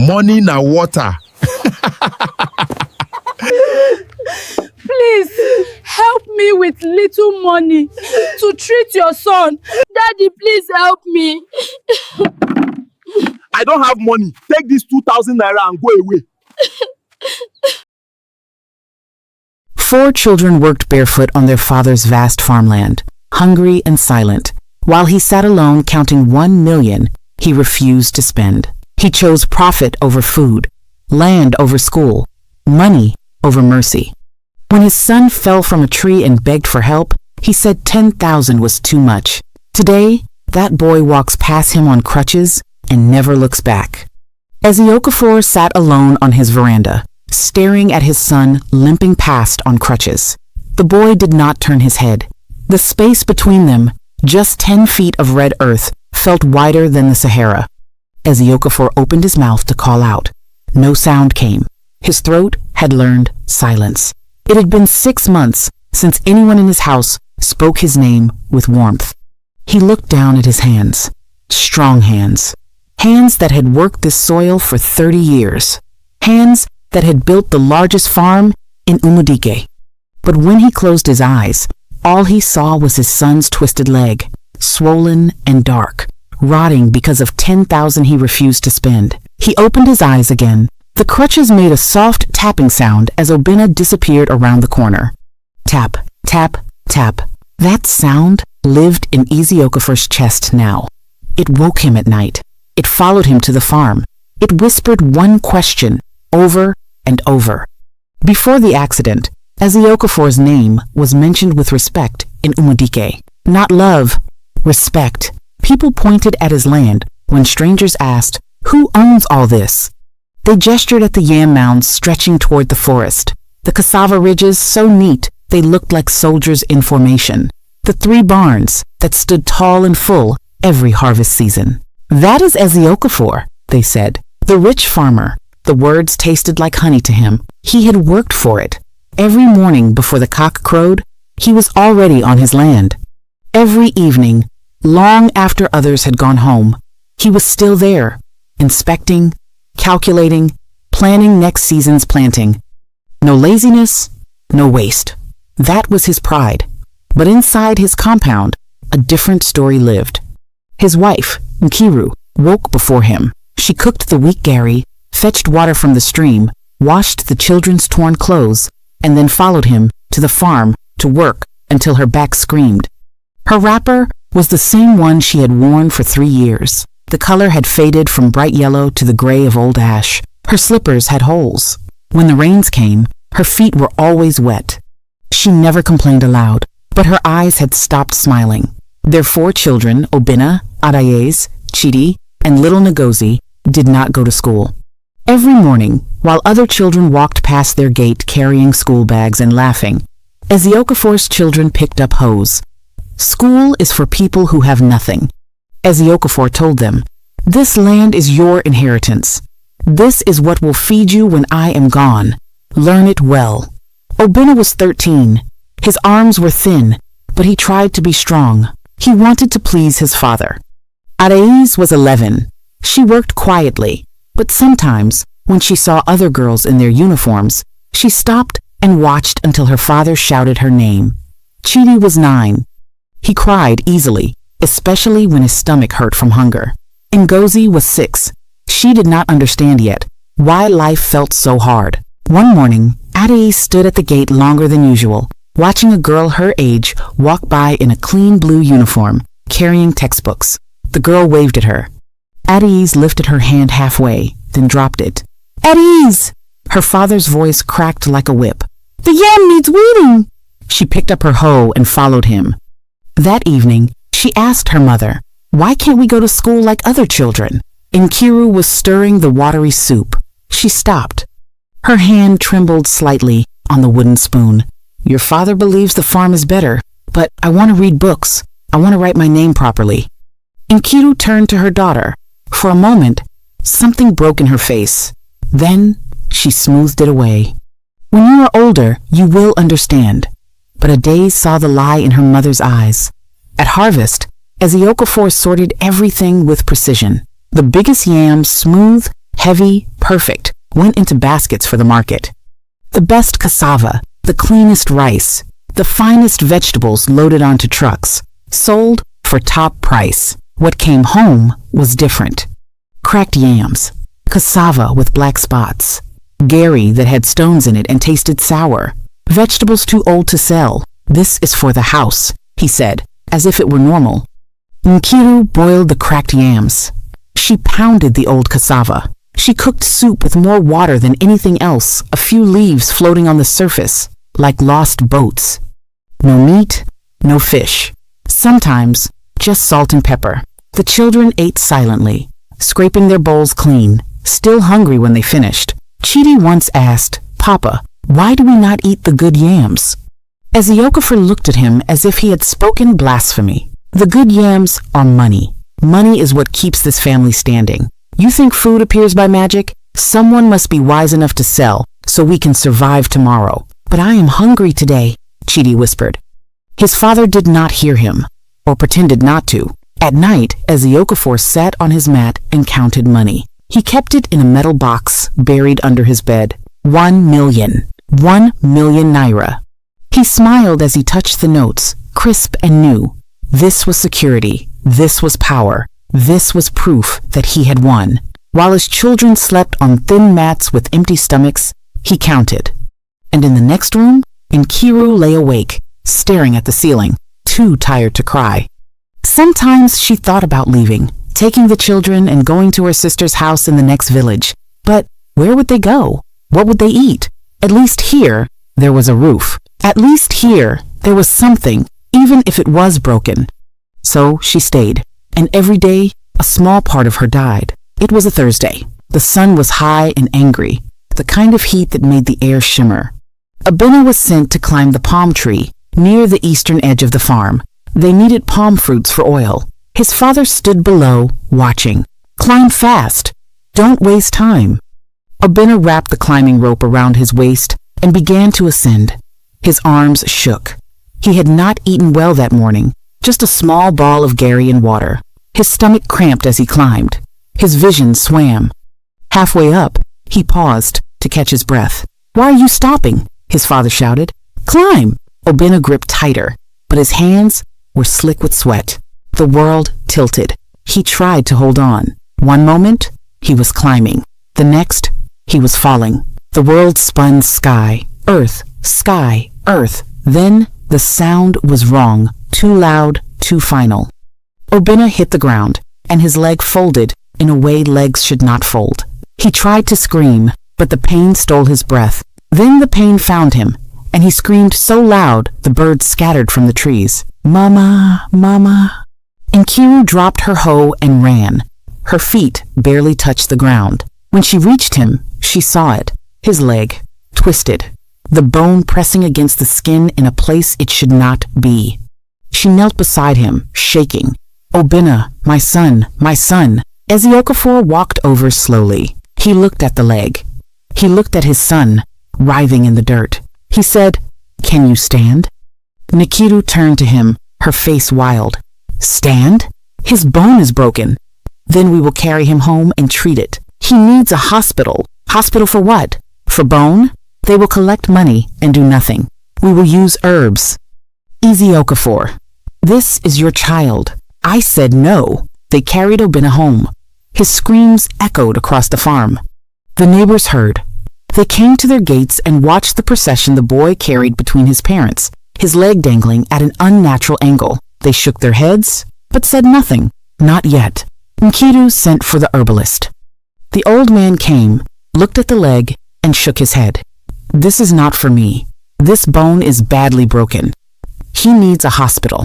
Money na water. Please, help me with little money to treat your son. Daddy, please help me. I don't have money. Take this 2,000 naira and go away. 4 children worked barefoot on their father's vast farmland, hungry and silent. While he sat alone counting 1 million, he refused to spend. He chose profit over food, land over school, money over mercy. When his son fell from a tree and begged for help, he said 10,000 was too much. Today, that boy walks past him on crutches and never looks back. As Okafor sat alone on his veranda, staring at his son limping past on crutches, the boy did not turn his head. The space between them, just 10 feet of red earth, felt wider than the Sahara. As Okafor opened his mouth to call out, no sound came. His throat had learned silence. It had been 6 months since anyone in his house spoke his name with warmth. He looked down at his hands, strong hands, hands that had worked this soil for 30 years, hands that had built the largest farm in Umudike. But when he closed his eyes, all he saw was his son's twisted leg, swollen and dark, rotting because of 10,000 he refused to spend. He opened his eyes again. The crutches made a soft tapping sound as Obinna disappeared around the corner. Tap, tap, tap. That sound lived in Okafor's chest now. It woke him at night. It followed him to the farm. It whispered one question over and over. Before the accident, Okafor's name was mentioned with respect in Umudike. Not love, respect. People pointed at his land when strangers asked, "Who owns all this?" They gestured at the yam mounds stretching toward the forest, the cassava ridges so neat they looked like soldiers in formation, the 3 barns that stood tall and full every harvest season. "That is Okafor," they said, the rich farmer. The words tasted like honey to him. He had worked for it. Every morning before the cock crowed, he was already on his land. Every evening, long after others had gone home, he was still there, inspecting, calculating, planning next season's planting. No laziness, no waste. That was his pride. But inside his compound, a different story lived. His wife, Nkiru, woke before him. She cooked the weak gari, fetched water from the stream, washed the children's torn clothes, and then followed him to the farm to work until her back screamed. Her wrapper was the same one she had worn for 3 years. The color had faded from bright yellow to the gray of old ash. Her slippers had holes. When the rains came, her feet were always wet. She never complained aloud, but her eyes had stopped smiling. Their 4 children, Obinna, Arayes, Chidi, and little Ngozi, did not go to school. Every morning, while other children walked past their gate carrying school bags and laughing, Okafor's children picked up hoes. School is for people who have nothing. Okafor told them, "This land is your inheritance. This is what will feed you when I am gone. Learn it well." Obinna was 13. His arms were thin, but he tried to be strong. He wanted to please his father. Arayes was 11. She worked quietly, but sometimes, when she saw other girls in their uniforms, she stopped and watched until her father shouted her name. Chidi was 9. He cried easily, especially when his stomach hurt from hunger. Ngozi was 6. She did not understand yet why life felt so hard. One morning, Arayes stood at the gate longer than usual, watching a girl her age walk by in a clean blue uniform, carrying textbooks. The girl waved at her. Arayes lifted her hand halfway, then dropped it. "Arayes!" Her father's voice cracked like a whip. "The yam needs weeding!" She picked up her hoe and followed him. That evening, she asked her mother, "Why can't we go to school like other children?" Nkiru was stirring the watery soup. She stopped. Her hand trembled slightly on the wooden spoon. "Your father believes the farm is better, but I want to read books. I want to write my name properly." Nkiru turned to her daughter. For a moment, something broke in her face. Then she smoothed it away. "When you are older, you will understand." But Arayes saw the lie in her mother's eyes. At harvest, Okafor sorted everything with precision. The biggest yams smooth heavy, perfect, went into baskets for the market. The best cassava, the cleanest rice, the finest vegetables loaded onto trucks, sold for top price. What came home was different. Cracked yams, cassava with black spots, gari that had stones in it and tasted sour, vegetables too old to sell. This is for the house, he said, as if it were normal. Nkiru boiled the cracked yams. She pounded the old cassava. She cooked soup with more water than anything else, a few leaves floating on the surface, like lost boats. No meat, no fish. Sometimes, just salt and pepper. The children ate silently, scraping their bowls clean, still hungry when they finished. Chidi once asked, "Papa, why do we not eat the good yams?" Eziokafor looked at him as if he had spoken blasphemy. The good yams are money. Money is what keeps this family standing. You think food appears by magic? Someone must be wise enough to sell so we can survive tomorrow. But I am hungry today, Chidi whispered. His father did not hear him, or pretended not to. At night, Eziokafor sat on his mat and counted money. He kept it in a metal box buried under his bed. 1 million. 1 million naira. He smiled as he touched the notes, crisp and new. This was security. This was power. This was proof that he had won. While his children slept on thin mats with empty stomachs, he counted. And in the next room, Nkiru lay awake, staring at the ceiling, too tired to cry. Sometimes she thought about leaving, taking the children and going to her sister's house in the next village. But where would they go? What would they eat? At least here, there was a roof. At least here, there was something, even if it was broken. So she stayed, and every day, a small part of her died. It was a Thursday. The sun was high and angry, the kind of heat that made the air shimmer. Abena was sent to climb the palm tree near the eastern edge of the farm. They needed palm fruits for oil. His father stood below, watching. Climb fast. Don't waste time. Abena wrapped the climbing rope around his waist and began to ascend. His arms shook. He had not eaten well that morning, just a small ball of gari and water. His stomach cramped as he climbed. His vision swam. Halfway up, he paused to catch his breath. "Why are you stopping?" his father shouted. "Climb!" Obina gripped tighter, but his hands were slick with sweat. The world tilted. He tried to hold on. One moment, he was climbing. The next, he was falling. The world spun sky, earth, sky, earth. Then the sound was wrong, too loud, too final. Obina hit the ground, and his leg folded in a way legs should not fold. He tried to scream, but the pain stole his breath. Then the pain found him, and he screamed so loud the birds scattered from the trees. "Mama, mama." Nkiru dropped her hoe and ran. Her feet barely touched the ground. When she reached him, she saw it. His leg, twisted, the bone pressing against the skin in a place it should not be. She knelt beside him, shaking. "Obina, my son, my son." Eziokafor walked over slowly. He looked at the leg. He looked at his son, writhing in the dirt. He said, "Can you stand?" Nkiru turned to him, her face wild. "Stand? His bone is broken." "Then we will carry him home and treat it. He needs a hospital." "Hospital for what? For bone?" "They will collect money and do nothing. We will use herbs." "Eziokafor, this is your child." "I said no." They carried Obina home. His screams echoed across the farm. The neighbors heard. They came to their gates and watched the procession the boy carried between his parents, his leg dangling at an unnatural angle. They shook their heads, but said nothing. Not yet. Nkiru sent for the herbalist. The old man came, looked at the leg, and shook his head. "This is not for me. This bone is badly broken. He needs a hospital."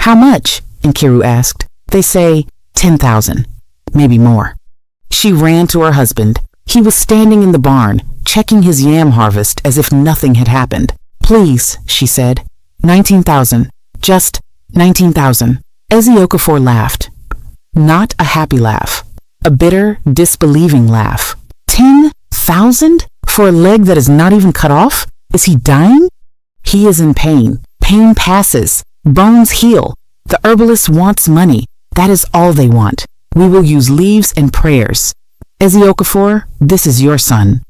"How much?" Nkiru asked. "They say 10,000, maybe more." She ran to her husband. He was standing in the barn, checking his yam harvest as if nothing had happened. "Please," she said. 19,000. Just 19,000. Eziokafor laughed. Not a happy laugh. A bitter, disbelieving laugh. 10,000? For a leg that is not even cut off? Is he dying? He is in pain. Pain passes. Bones heal. The herbalist wants money. That is all they want. We will use leaves and prayers. Eziokafor, this is your son.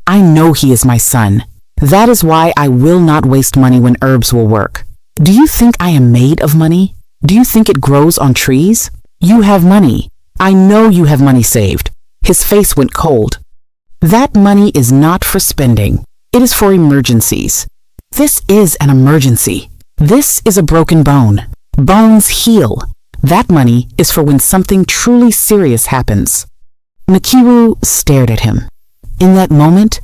I know he is my son. That is why I will not waste money when herbs will work. Do you think I am made of money? Do you think it grows on trees? You have money. I know you have money saved. His face went cold. That money is not for spending. It is for emergencies. This is an emergency. This is a broken bone. Bones heal. That money is for when something truly serious happens. Nkiru stared at him. In that moment,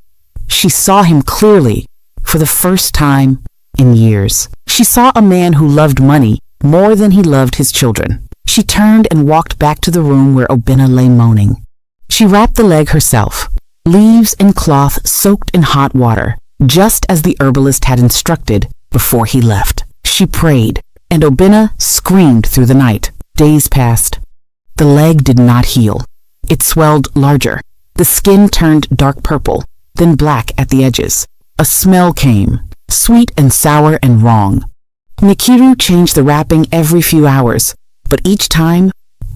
she saw him clearly for the first time in years. She saw a man who loved money more than he loved his children. She turned and walked back to the room where Obinna lay moaning. She wrapped the leg herself, leaves and cloth soaked in hot water, just as the herbalist had instructed before he left. She prayed, and Obinna screamed through the night. Days passed. The leg did not heal. It swelled larger. The skin turned dark purple, then black at the edges. A smell came, sweet and sour and wrong. Nkiru changed the wrapping every few hours, but each time,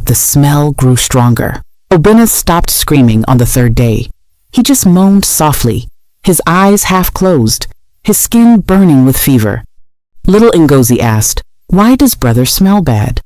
the smell grew stronger. Obinna stopped screaming on the third day. He just moaned softly, his eyes half closed, his skin burning with fever. Little Ngozi asked, "Why does brother smell bad?"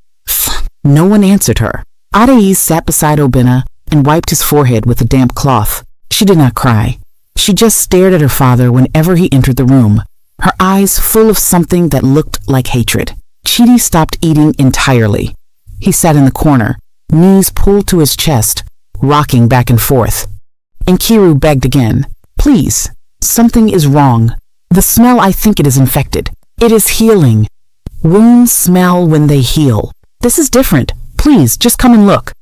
No one answered her. Adais sat beside Obinna and wiped his forehead with a damp cloth. She did not cry. She just stared at her father whenever he entered the room, her eyes full of something that looked like hatred. Chidi stopped eating entirely. He sat in the corner, knees pulled to his chest, rocking back and forth. Nkiru begged again, "Please, something is wrong. The smell, I think it is infected. It is healing. Wounds smell when they heal. This is different. Please, just come and look."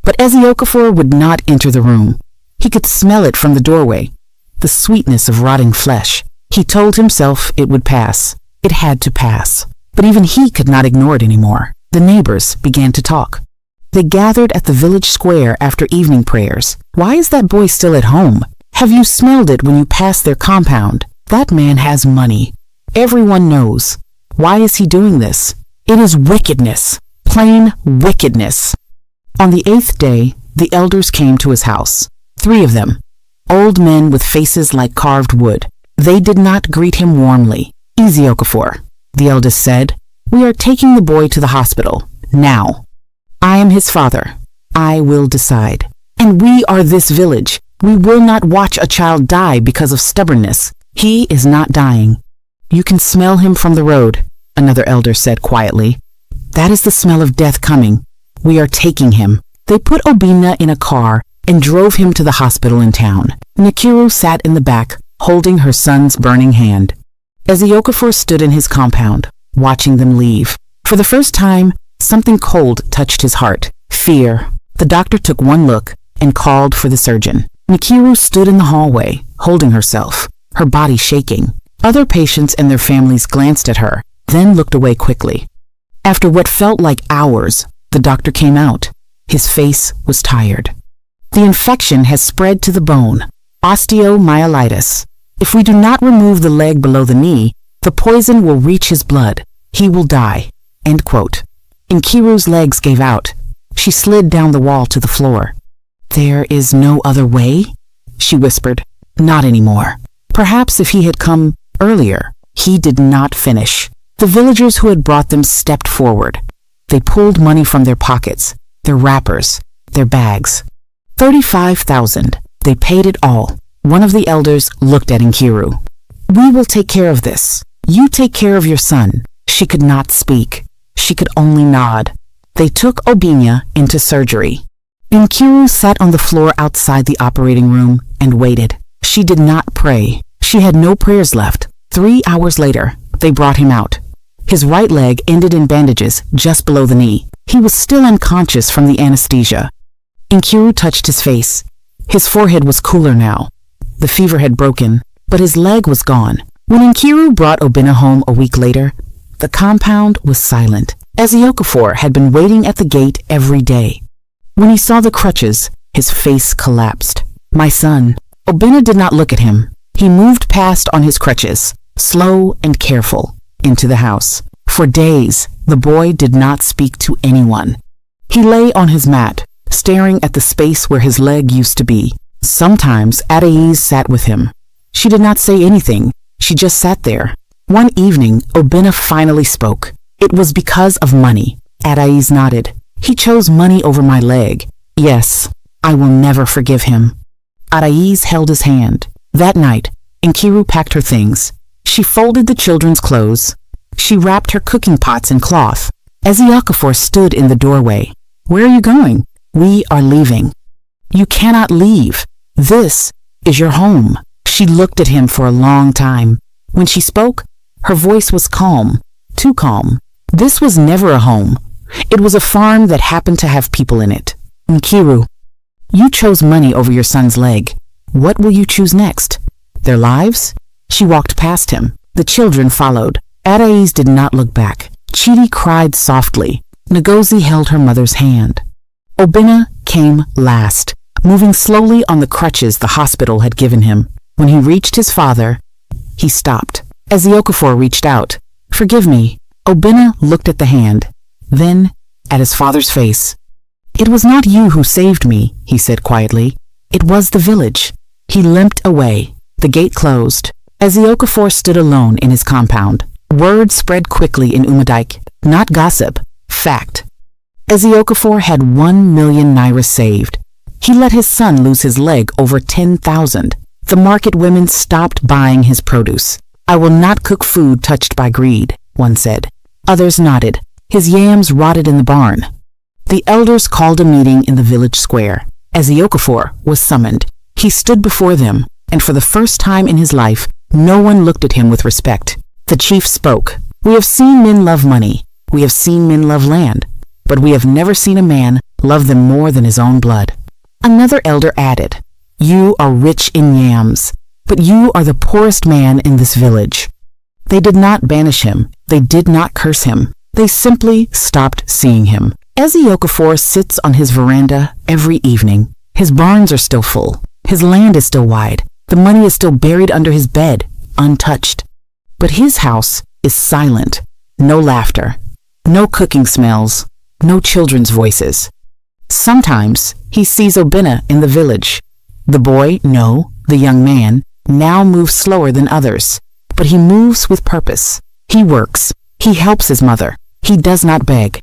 But Eziokafor would not enter the room. He could smell it from the doorway, the sweetness of rotting flesh. He told himself it would pass. It had to pass. But even he could not ignore it anymore. The neighbors began to talk. They gathered at the village square after evening prayers. "Why is that boy still at home? Have you smelled it when you pass their compound? That man has money. Everyone knows. Why is he doing this? It is wickedness. Plain wickedness." On the 8th day, the elders came to his house. 3 of them, old men with faces like carved wood. They did not greet him warmly. "Eziokafor," the eldest said, "we are taking the boy to the hospital, now. I am his father. I will decide. And we are this village. We will not watch a child die because of stubbornness. He is not dying." "You can smell him from the road," another elder said quietly. "That is the smell of death coming. We are taking him." They put Obinna in a car and drove him to the hospital in town. Nkiru sat in the back, holding her son's burning hand. Eziokafor stood in his compound, watching them leave. For the first time, something cold touched his heart. Fear. The doctor took one look and called for the surgeon. Nkiru stood in the hallway, holding herself, her body shaking. Other patients and their families glanced at her, then looked away quickly. After what felt like hours, the doctor came out. His face was tired. "The infection has spread to the bone. Osteomyelitis. If we do not remove the leg below the knee, the poison will reach his blood. He will die." End quote. Nkiru's legs gave out. She slid down the wall to the floor. "There is no other way?" she whispered. "Not anymore." Perhaps if he had come earlier. He did not finish. The villagers who had brought them stepped forward. They pulled money from their pockets, their wrappers, their bags. 35,000. They paid it all. One of the elders looked at Nkiru. "We will take care of this. You take care of your son." She could not speak. She could only nod. They took Obinna into surgery. Nkiru sat on the floor outside the operating room and waited. She did not pray. She had no prayers left. 3 hours later, they brought him out. His right leg ended in bandages just below the knee. He was still unconscious from the anesthesia. Nkiru touched his face. His forehead was cooler now. The fever had broken, but his leg was gone. When Nkiru brought Obinna home a week later, the compound was silent. Eziokafor had been waiting at the gate every day. When he saw the crutches, his face collapsed. "My son." Obinna did not look at him. He moved past on his crutches, slow and careful, into the house. For days, the boy did not speak to anyone. He lay on his mat, staring at the space where his leg used to be. Sometimes Adais sat with him. She did not say anything. She just sat there. One evening, Obinna finally spoke. It was because of money. Adais nodded. He chose money over my leg. Yes, I will never forgive him. Adais held his hand. That night, Nkiru packed her things. She folded the children's clothes. She wrapped her cooking pots in cloth. Okafor stood in the doorway. Where are you going? We are leaving. You cannot leave. This is your home. She looked at him for a long time. When she spoke, her voice was calm, too calm. This was never a home. It was a farm that happened to have people in it. Nkiru, you chose money over your son's leg. What will you choose next? Their lives? She walked past him. The children followed. Adais did not look back. Chidi cried softly. Ngozi held her mother's hand. Obinna came last, moving slowly on the crutches the hospital had given him. When he reached his father, he stopped. As Okafor reached out, "Forgive me," Obinna looked at the hand, then at his father's face. "It was not you who saved me," he said quietly. "It was the village." He limped away. The gate closed. As Okafor stood alone in his compound, word spread quickly in Umadike. Not gossip, fact. As Okafor had 1 million naira saved. He let his son lose his leg over 10,000. The market women stopped buying his produce. "I will not cook food touched by greed," one said. Others nodded. His yams rotted in the barn. The elders called a meeting in the village square. As Okafor was summoned, he stood before them, and for the first time in his life, no one looked at him with respect. The chief spoke. "We have seen men love money. We have seen men love land. But we have never seen a man love them more than his own blood." Another elder added, "You are rich in yams, but you are the poorest man in this village." They did not banish him. They did not curse him. They simply stopped seeing him. As Okafor sits on his veranda every evening, his barns are still full. His land is still wide. The money is still buried under his bed, untouched. But his house is silent. No laughter. No cooking smells. No children's voices. Sometimes he sees Obinna in the village. The boy, no, the young man, now moves slower than others. But he moves with purpose. He works. He helps his mother. He does not beg.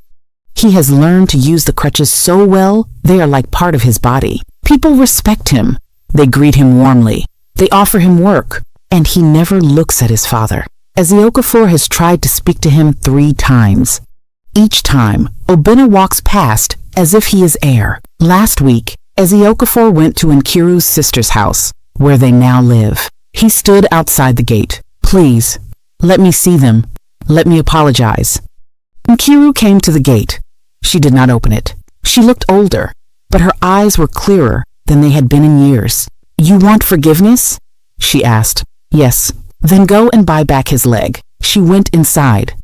He has learned to use the crutches so well, they are like part of his body. People respect him. They greet him warmly. They offer him work. And he never looks at his father. As Okafor has tried to speak to him 3 times. Each time, Obinna walks past as if he is air. Last week, as Okafor went to Nkiru's sister's house, where they now live, he stood outside the gate. "Please, let me see them. Let me apologize." Nkiru came to the gate. She did not open it. She looked older, but her eyes were clearer than they had been in years. "You want forgiveness?" she asked. "Yes." "Then go and buy back his leg." She went inside.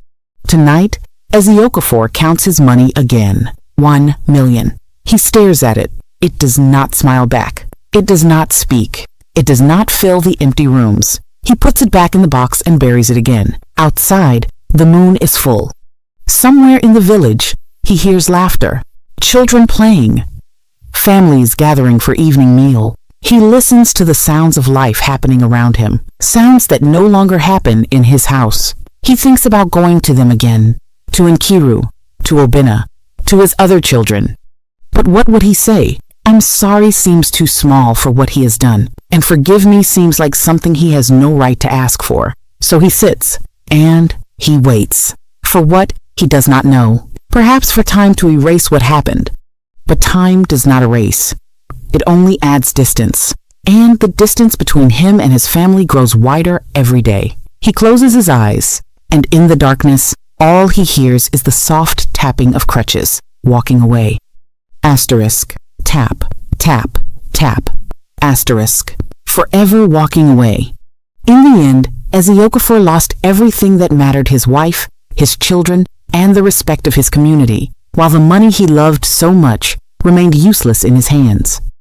Tonight, as Okafor counts his money again, 1 million. He stares at it. It does not smile back. It does not speak. It does not fill the empty rooms. He puts it back in the box and buries it again. Outside, the moon is full. Somewhere in the village, he hears laughter, children playing, families gathering for evening meal. He listens to the sounds of life happening around him, sounds that no longer happen in his house. He thinks about going to them again, to Nkiru, to Obinna, to his other children. But what would he say? "I'm sorry" seems too small for what he has done, and "forgive me" seems like something he has no right to ask for. So he sits, and he waits. For what? He does not know. Perhaps for time to erase what happened. But time does not erase. It only adds distance. And the distance between him and his family grows wider every day. He closes his eyes, and in the darkness, all he hears is the soft tapping of crutches, walking away. Asterisk. Tap, tap, tap. Asterisk. Forever walking away. In the end, as Okafor lost everything that mattered, his wife, his children, and the respect of his community, while the money he loved so much remained useless in his hands.